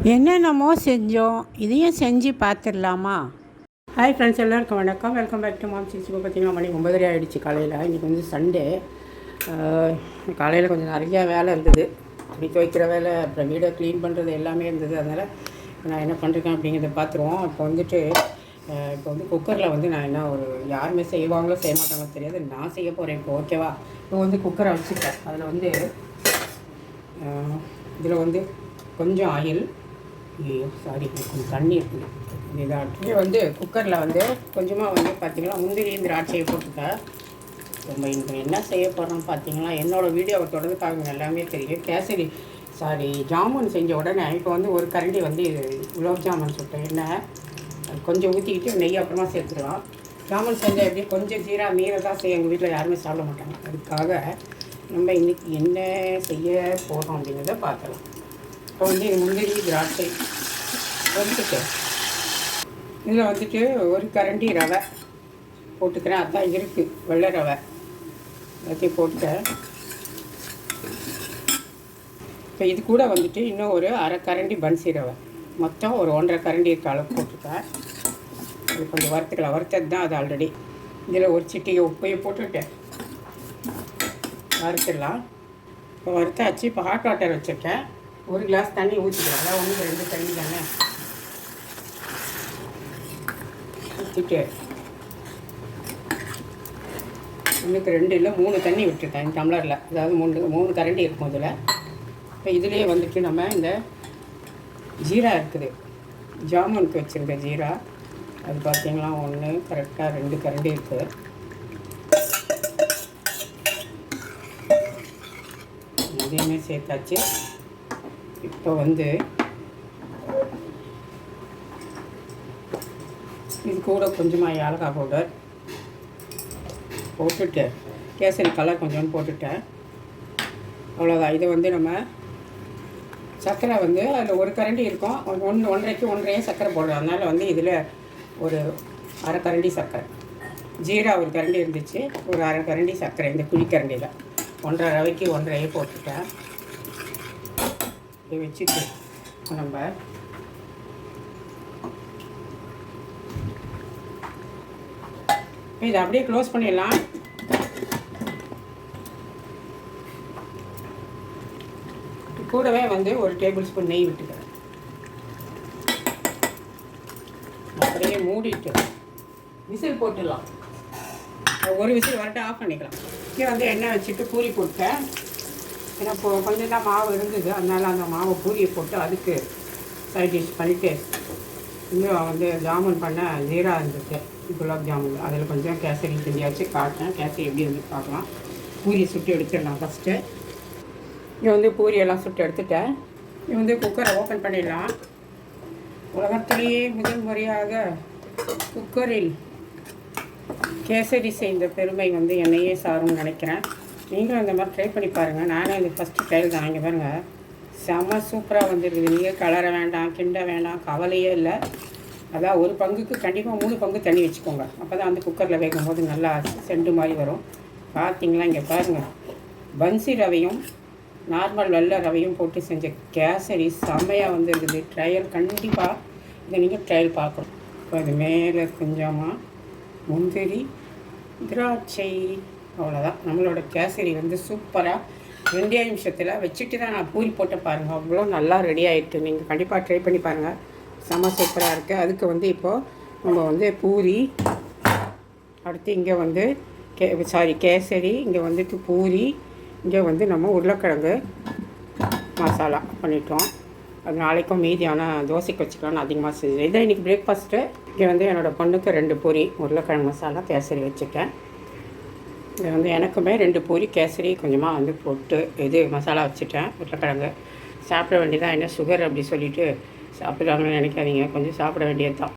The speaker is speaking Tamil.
என்னென்னமோ செஞ்சோம், இதையும் செஞ்சு பார்த்துடலாமா? ஹாய் ஃப்ரெண்ட்ஸ், எல்லாருக்கும் வணக்கம். Welcome back to mom six. இப்போ பார்த்திங்கன்னா மணி 9:30 ஆகிடுச்சு காலையில். இன்றைக்கி வந்து சண்டே. காலையில் கொஞ்சம் நிறையா வேலை இருந்தது. துணி துவைக்கிற வேலை, அப்புறம் வீடை க்ளீன் பண்ணுறது எல்லாமே இருந்தது. அதனால் நான் என்ன பண்ணுறேன் அப்படிங்கிறத பார்த்துருவோம். இப்போ வந்துட்டு இப்போ வந்து குக்கரில் வந்து நான் என்ன யாருமே செய்வாங்களோ செய்ய மாட்டாங்களோ தெரியாது, நான் செய்ய போகிறேன் இப்போ. ஓகேவா? இப்போ வந்து குக்கரை வச்சுட்டேன். அதில் வந்து இதில் வந்து கொஞ்சம் ஆயில், சாரி கொஞ்சம் தண்ணி இருக்குது இதாகிட்டு வந்து குக்கரில் வந்து கொஞ்சமாக வந்து பார்த்திங்கன்னா முந்திரி திராட்சையை போட்டுட்டேன். ரொம்ப எனக்கு என்ன செய்ய போகிறோம் பார்த்திங்களா, என்னோடய வீடியோவை தொடர்ந்து பாருங்க, எல்லாமே தெரியும். கேசரி ஜாமுன் செஞ்ச உடனே இப்போ வந்து ஒரு கரண்டி வந்து குலோப் ஜாமுன் சுட்டேன். எண்ணெய் கொஞ்சம் ஊற்றிக்கிட்டு நெய் அப்புறமா சேர்த்துக்கலாம். ஜாமுன் செஞ்சால் எப்படி கொஞ்சம் ஜீரா மீரை தான் செய்ய, எங்கள் வீட்டில் யாருமே சாப்பிட மாட்டாங்க. அதுக்காக நம்ம இன்றைக்கி என்ன செய்ய போகிறோம் அப்படிங்கிறத பார்க்கலாம். இப்போ வந்து முந்திரி திராட்சை வந்துட்டு இதில் வந்துட்டு ஒரு கரண்டி ரவை போட்டுக்கிறேன். அதுதான் இருக்குது, வெள்ளை ரவை. எல்லாத்தையும் போட்டுட்டேன். இப்போ இது கூட வந்துட்டு இன்னும் ஒரு அரை கரண்டி பன்சி ரவை, மொத்தம் ஒரு 1.5 கரண்டி இருக்க அளவு போட்டுட்டேன். அது கொஞ்சம் வறுத்துக்கலாம், வறுத்தது தான் அது ஆல்ரெடி. இதில் ஒரு சிட்டிகை உப்பையும் போட்டுவிட்டேன், வறுத்துடலாம். இப்போ வறுத்தாச்சு. இப்போ ஹாட் வாட்டர் வச்சுருக்கேன். ஒரு கிளாஸ் தண்ணி ஊற்றிக்கலாம். அதான் 1-2 தண்ணி தானே ஊற்றிட்டு 1-2 இல்லை 3 தண்ணி விட்டுருக்கேன் டம்ளரில். அதாவது 3 கரண்டி இருக்கும் இதில். இப்போ இதிலே வந்துட்டு நம்ம இந்த ஜீரா இருக்குது, ஜாமுனுக்கு வச்சுருக்க ஜீரா, அது பார்த்திங்கன்னா 1 கரெக்டாக 2 கரண்டி இருக்குது. இதையுமே சேர்த்தாச்சு. இப்போ வந்து இது கூட கொஞ்சமாக ஏலக்காய் பவுடர் போட்டுட்டு கேசரி கலர் கொஞ்சோன்னு போட்டுட்டேன். அவ்வளோதான். இதை வந்து நம்ம சர்க்கரை வந்து அதில் ஒரு கரண்டி இருக்கும், 1.5 சர்க்கரை போடுறோம். அதனால் வந்து இதில் ஒரு அரை கரண்டி சர்க்கரை, ஜீரா ஒரு கரண்டி இருந்துச்சு, ஒரு அரை கரண்டி சர்க்கரை இந்த குழிக்கரண்டியில் 1.5 ரவைக்கு 1.5 போட்டுட்டேன். இதை வச்சுட்டு நம்ம இதை அப்படியே க்ளோஸ் பண்ணிடலாம். கூடவே வந்து ஒரு டேபிள் ஸ்பூன் நெய் விட்டுக்கிறேன். அப்படியே மூடிட்டு விசில் போட்டுடலாம். ஒரு விசில் வரட்டு ஆஃப் பண்ணிக்கலாம். இங்கே வந்து எண்ணெய் வச்சுட்டு பூரி போட்டேன். ஏன்னா இப்போ கொஞ்சம் தான் மாவு இருந்தது, அதனால் அந்த மாவை பூரியை போட்டு அதுக்கு சைட் டிஷ் பண்ணிவிட்டு இன்னும் வந்து ஜாமுன் பண்ண ஜீரா இருந்துச்சு, குலாப் ஜாமுன், அதில் கொஞ்சம் கேசரி செஞ்சாச்சு காட்டினேன். கேசரி எப்படி வந்து பார்க்கலாம். பூரியை சுட்டு எடுத்துடலாம் ஃபஸ்ட்டு. இங்கே வந்து பூரியெல்லாம் சுட்டு எடுத்துட்டேன். இது வந்து குக்கரை ஓப்பன் பண்ணிடலாம். உலகத்திலேயே முதல் முறையாக குக்கரில் கேசரி செய்த பெருமை வந்து என்னையே சாரும்னு நினைக்கிறேன். நீங்களும் இந்த மாதிரி ட்ரை பண்ணி பாருங்கள். நானே இது ஃபஸ்ட்டு ட்ரையல் தான். இங்கே பாருங்கள், செம்ம சூப்பராக வந்துருக்குது. நீங்கள் கலர வேண்டாம், கிண்ட வேண்டாம், கவலையே இல்லை. அதான் ஒரு பங்குக்கு கண்டிப்பாக 3 பங்கு தண்ணி வச்சுக்கோங்க. அப்போ தான் வந்து குக்கரில் வைக்கும் போது நல்லா செண்டு மாதிரி வரும். பார்த்தீங்களா, இங்கே பாருங்கள், பன்சி ரவையும் நார்மல் வெள்ளை ரவையும் போட்டு செஞ்ச கேசரி செம்மையாக வந்துருக்குது. ட்ரையல் கண்டிப்பாக இதை நீங்கள் ட்ரையல் பார்க்கணும். இப்போ அது மேலே கொஞ்சமாக முந்திரி திராட்சை, அவ்வளோதான். நம்மளோட கேசரி வந்து சூப்பராக 2 நிமிஷத்தில் வச்சுட்டு தான் நான் பூரி போட்டு பாருங்கள், அவ்வளோ நல்லா ரெடி ஆகிட்டு. நீங்கள் கண்டிப்பாக ட்ரை பண்ணி பாருங்கள், செம்ம சூப்பராக இருக்குது. அதுக்கு வந்து இப்போது நம்ம வந்து பூரி, அடுத்து இங்கே வந்து கேசரி, இங்கே வந்துட்டு பூரி, இங்கே வந்து நம்ம உருளைக்கிழங்கு மசாலா பண்ணிட்டோம். அது நாளைக்கும் மீதியான தோசைக்கு வச்சுக்கலான்னு அதிகமாக செஞ்சேன். இதை இன்றைக்கி பிரேக்ஃபாஸ்ட்டு. இங்கே வந்து என்னோடய பொண்ணுக்கு 2 பூரி உருளைக்கிழங்கு மசாலா கேசரி வச்சுட்டேன். இங்கே வந்து எனக்குமே 2 பூரி கேசரி கொஞ்சமாக வந்து போட்டு இது மசாலா வச்சுட்டேன். உருளைக்கிழங்கு சாப்பிட வேண்டியதான். என்ன சுகர் அப்படி சொல்லிவிட்டு சாப்பிட்றாங்கன்னு நினைக்காதீங்க, கொஞ்சம் சாப்பிட வேண்டியது தான்.